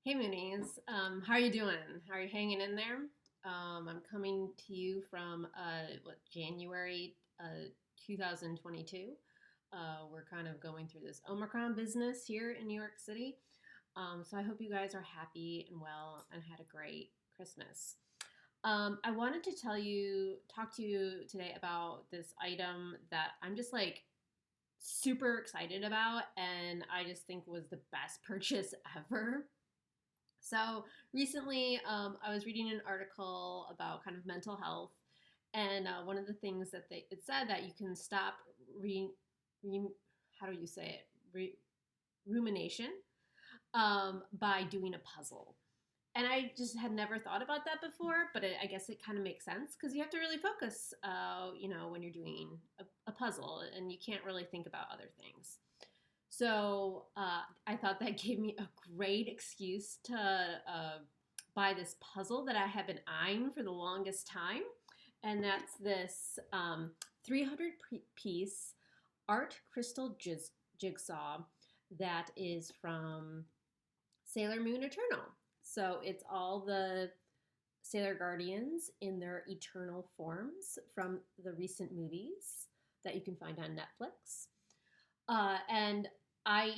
Hey Moonies, how are you doing? How are you hanging in there? I'm coming to you from January 2022. We're kind of going through this Omicron business here in New York City. So I hope you guys are happy and well and had a great Christmas. I wanted to talk to you today about this item that I'm just like super excited about, and I just think was the best purchase ever. So recently, I was reading an article about kind of mental health, and one of the things that it said that you can stop re how do you say it rumination by doing a puzzle. And I just had never thought about that before, but I guess it kind of makes sense because you have to really focus, when you're doing a puzzle, and you can't really think about other things. So I thought that gave me a great excuse to buy this puzzle that I have been eyeing for the longest time. And that's this 300 piece art crystal jigsaw that is from Sailor Moon Eternal. So it's all the Sailor Guardians in their eternal forms from the recent movies that you can find on Netflix. And I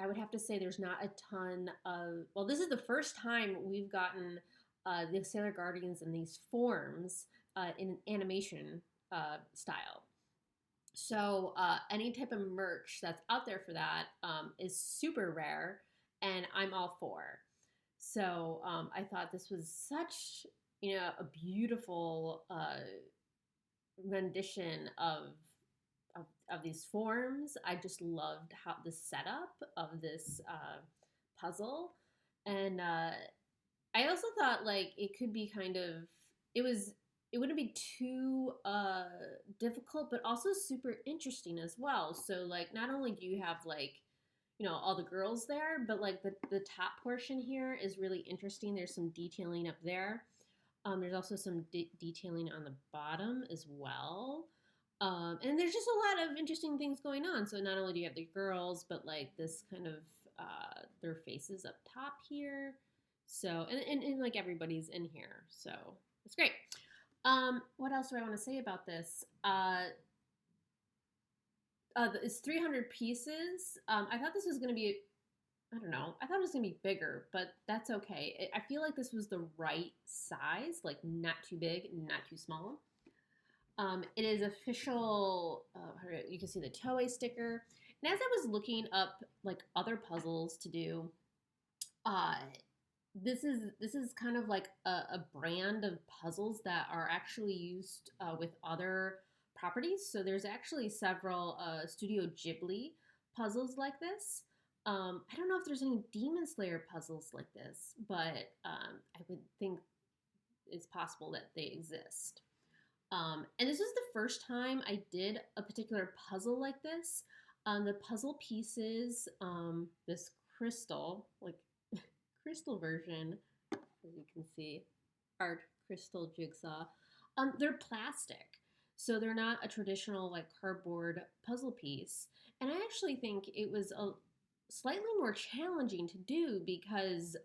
would have to say there's not a ton of. Well, this is the first time we've gotten the Sailor Guardians in these forms in an animation style. So any type of merch that's out there for that is super rare, and I'm all for. So I thought this was such a beautiful rendition of these forms. I just loved how the setup of this puzzle, and I also thought like it could be kind of it wouldn't be too difficult, but also super interesting as well. So like not only do you have like all the girls there, but like the top portion here is really interesting. There's some detailing up there. There's also some detailing on the bottom as well. And there's just a lot of interesting things going on. So not only do you have the girls, but like this kind of their faces up top here. So and like everybody's in here. So it's great. What else do I want to say about this? It's 300 pieces. I thought this was going to be, I don't know, I thought it was going to be bigger, but that's okay. I feel like this was the right size, like not too big, not too small. It is official. You can see the Toei sticker. And as I was looking up like other puzzles to do, uh, this is kind of like a brand of puzzles that are actually used with other properties. So there's actually several Studio Ghibli puzzles like this. I don't know if there's any Demon Slayer puzzles like this, but I would think it's possible that they exist. And this was the first time I did a particular puzzle like this. The puzzle pieces, this crystal, like crystal version, as you can see, art crystal jigsaw, they're plastic. So they're not a traditional like cardboard puzzle piece. And I actually think it was a slightly more challenging to do because,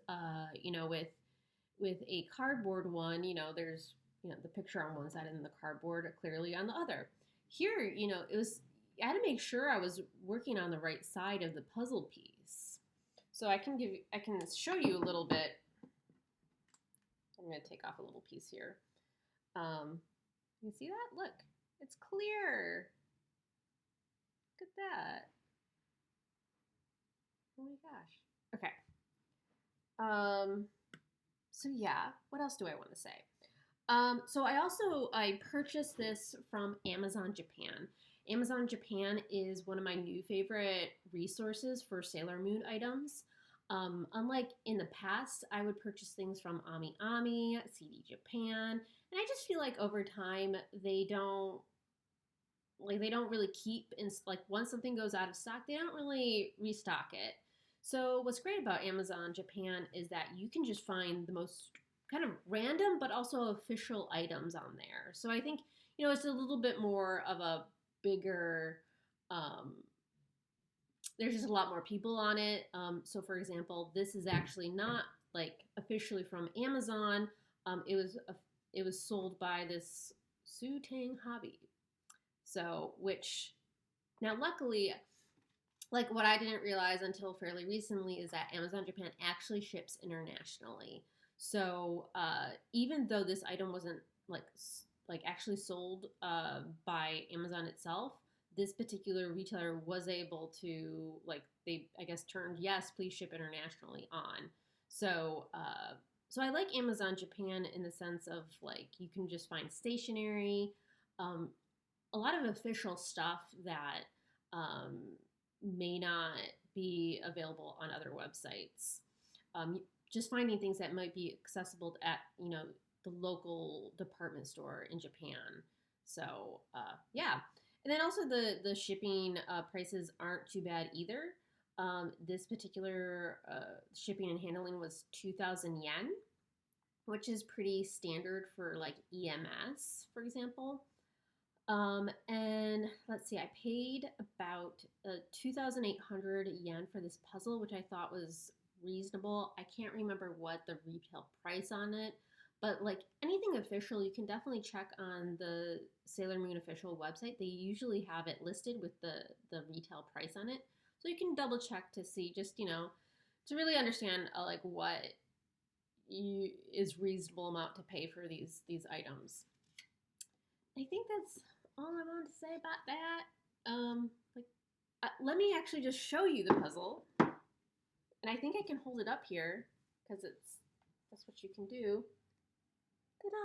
with a cardboard one, there's the picture on one side and the cardboard clearly on the other. Here, it was I had to make sure I was working on the right side of the puzzle piece. So I can show you a little bit. I'm going to take off a little piece here. You see that? Look, it's clear. Look at that. Oh my gosh. Okay. So yeah, what else do I want to say? So I purchased this from Amazon Japan. Amazon Japan is one of my new favorite resources for Sailor Moon items. Unlike in the past, I would purchase things from Ami Ami, CD Japan, and I just feel like over time they don't really keep in like once something goes out of stock, they don't really restock it. So what's great about Amazon Japan is that you can just find the most kind of random but also official items on there. So I think it's a little bit more of a bigger there's just a lot more people on it. So for example, this is actually not like officially from Amazon. It was sold by this Su Tang Hobby. So which now luckily, like what I didn't realize until fairly recently is that Amazon Japan actually ships internationally. So even though this item wasn't like actually sold by Amazon itself, this particular retailer was able to like they I guess turned yes please ship internationally on. So so I like Amazon Japan in the sense of like you can just find stationery, um, a lot of official stuff that um, may not be available on other websites. Just finding things that might be accessible at the local department store in Japan. So yeah, and then also the shipping prices aren't too bad either. This particular shipping and handling was 2,000 yen, which is pretty standard for like EMS, for example. And let's see, I paid about 2,800 yen for this puzzle, which I thought was reasonable. I can't remember what the retail price on it, but like anything official, you can definitely check on the Sailor Moon official website. They usually have it listed with the retail price on it. So you can double check to see just, to really understand like what is reasonable amount to pay for these items. I think that's all I wanted to say about that. Let me actually just show you the puzzle, and I think I can hold it up here because that's what you can do. Ta-da!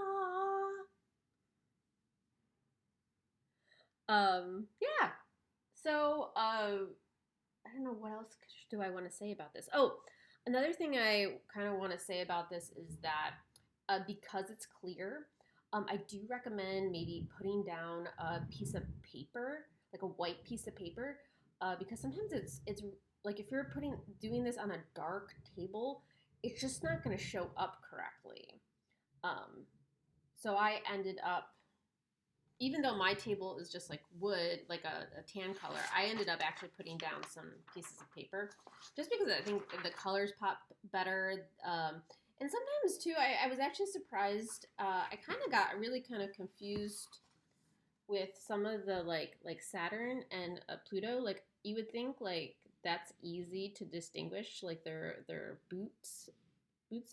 Yeah. So I don't know what else do I want to say about this. Oh, another thing I kind of want to say about this is that because it's clear, I do recommend maybe putting down a piece of paper, like a white piece of paper, because sometimes it's like if you're doing this on a dark table, it's just not going to show up correctly. So I ended up, even though my table is just like wood, like a tan color, I ended up actually putting down some pieces of paper, just because I think the colors pop better. And sometimes too, I was actually surprised. I kind of got really kind of confused with some of the like Saturn and Pluto. Like you would think like that's easy to distinguish, like their boots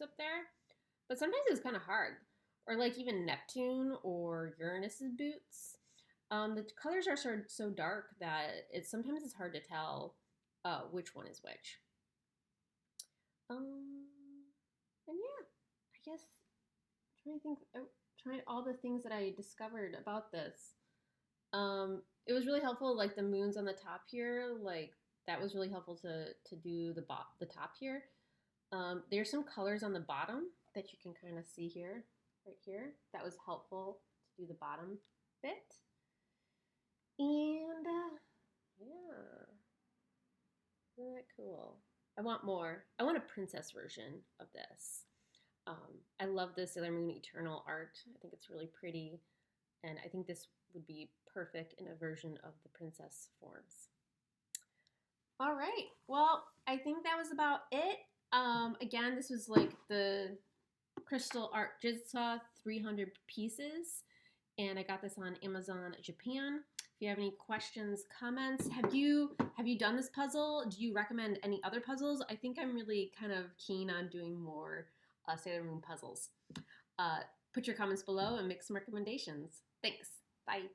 up there, but sometimes it's kind of hard. Or like even Neptune or Uranus's boots. The colors are so dark that sometimes it's hard to tell which one is which. And yeah, I guess I'm trying to think, trying all the things that I discovered about this. It was really helpful, like the moons on the top here, like that was really helpful to do the top here. There's some colors on the bottom that you can kind of see here, right here. That was helpful to do the bottom bit. And yeah, isn't that cool? I want more. I want a princess version of this. I love the Sailor Moon Eternal art. I think it's really pretty, and I think this would be perfect in a version of the princess forms. All right. Well, I think that was about it. Again, this was like the crystal art jigsaw, 300 pieces, and I got this on Amazon Japan. If you have any questions, comments, have you done this puzzle? Do you recommend any other puzzles? I think I'm really kind of keen on doing more Sailor Moon puzzles. Put your comments below and make some recommendations. Thanks. Bye.